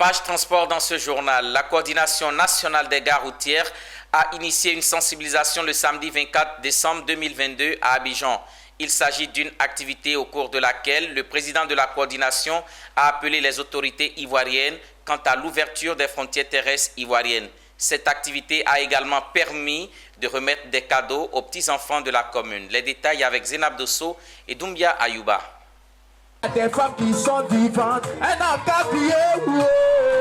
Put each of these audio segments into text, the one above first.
Page transport dans ce journal. La coordination nationale des gares routières a initié une sensibilisation le samedi 24 décembre 2022 à Abidjan. Il s'agit d'une activité au cours de laquelle le président de la coordination a appelé les autorités ivoiriennes quant à l'ouverture des frontières terrestres ivoiriennes. Cette activité a également permis de remettre des cadeaux aux petits-enfants de la commune. Les détails avec Zénab Dosso et Doumbia Ayouba.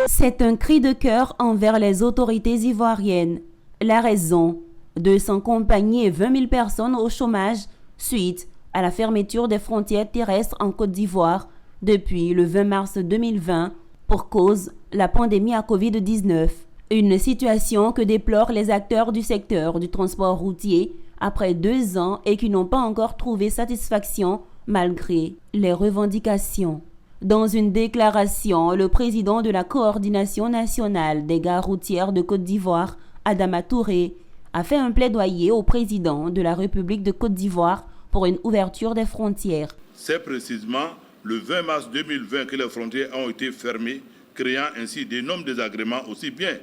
C'est un cri de cœur envers les autorités ivoiriennes. La raison, 200 compagnies et 20 000 personnes au chômage suite à la fermeture des frontières terrestres en Côte d'Ivoire depuis le 20 mars 2020 pour cause de la pandémie à Covid-19. Une situation que déplorent les acteurs du secteur du transport routier après 2 ans et qui n'ont pas encore trouvé satisfaction malgré les revendications. Dans une déclaration, le président de la coordination nationale des gares routières de Côte d'Ivoire, Adama Touré, a fait un plaidoyer au président de la République de Côte d'Ivoire pour une ouverture des frontières. C'est précisément le 20 mars 2020 que les frontières ont été fermées, créant ainsi d'énormes désagréments aussi bien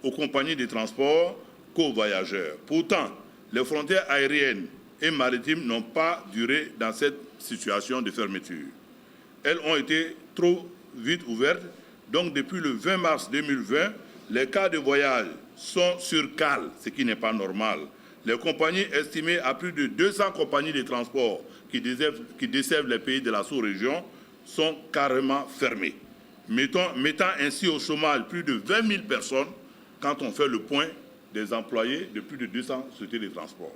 aux compagnies de transport qu'aux voyageurs. Pourtant, les frontières aériennes et maritimes n'ont pas duré dans cette situation de fermeture. Elles ont été trop vite ouvertes, donc depuis le 20 mars 2020, les cas de voyage sont sur cale, ce qui n'est pas normal. Les compagnies estimées à plus de 200 compagnies de transport qui desservent les pays de la sous-région sont carrément fermées, mettant ainsi au chômage plus de 20 000 personnes quand on fait le point des employés de plus de 200 sociétés de transport.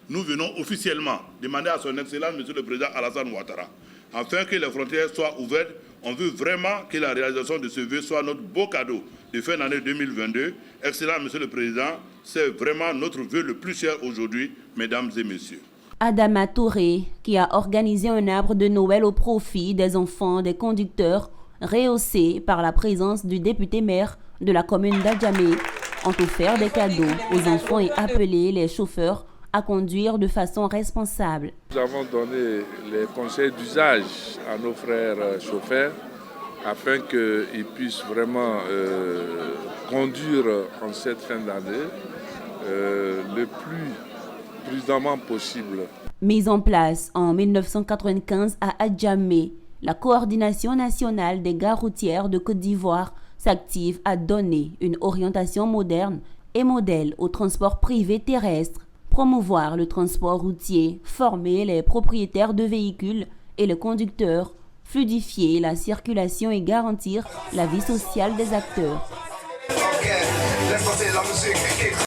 Nous venons officiellement demander à son Excellence, Monsieur le Président Alassane Ouattara, afin que les frontières soient ouvertes. On veut vraiment que la réalisation de ce vœu soit notre beau cadeau de fin d'année 2022. Excellent, Monsieur le Président, c'est vraiment notre vœu le plus cher aujourd'hui, mesdames et messieurs. Adama Touré, qui a organisé un arbre de Noël au profit des enfants des conducteurs, rehaussé par la présence du député-maire de la commune d'Adjamé, ont offert des cadeaux aux enfants et appelé les chauffeurs à conduire de façon responsable. Nous avons donné les conseils d'usage à nos frères chauffeurs afin qu'ils puissent vraiment conduire en cette fin d'année le plus prudemment possible. Mise en place en 1995 à Adjamé, la coordination nationale des gares routières de Côte d'Ivoire s'active à donner une orientation moderne et modèle au transport privé terrestre, promouvoir le transport routier, former les propriétaires de véhicules et les conducteurs, fluidifier la circulation et garantir la vie sociale des acteurs.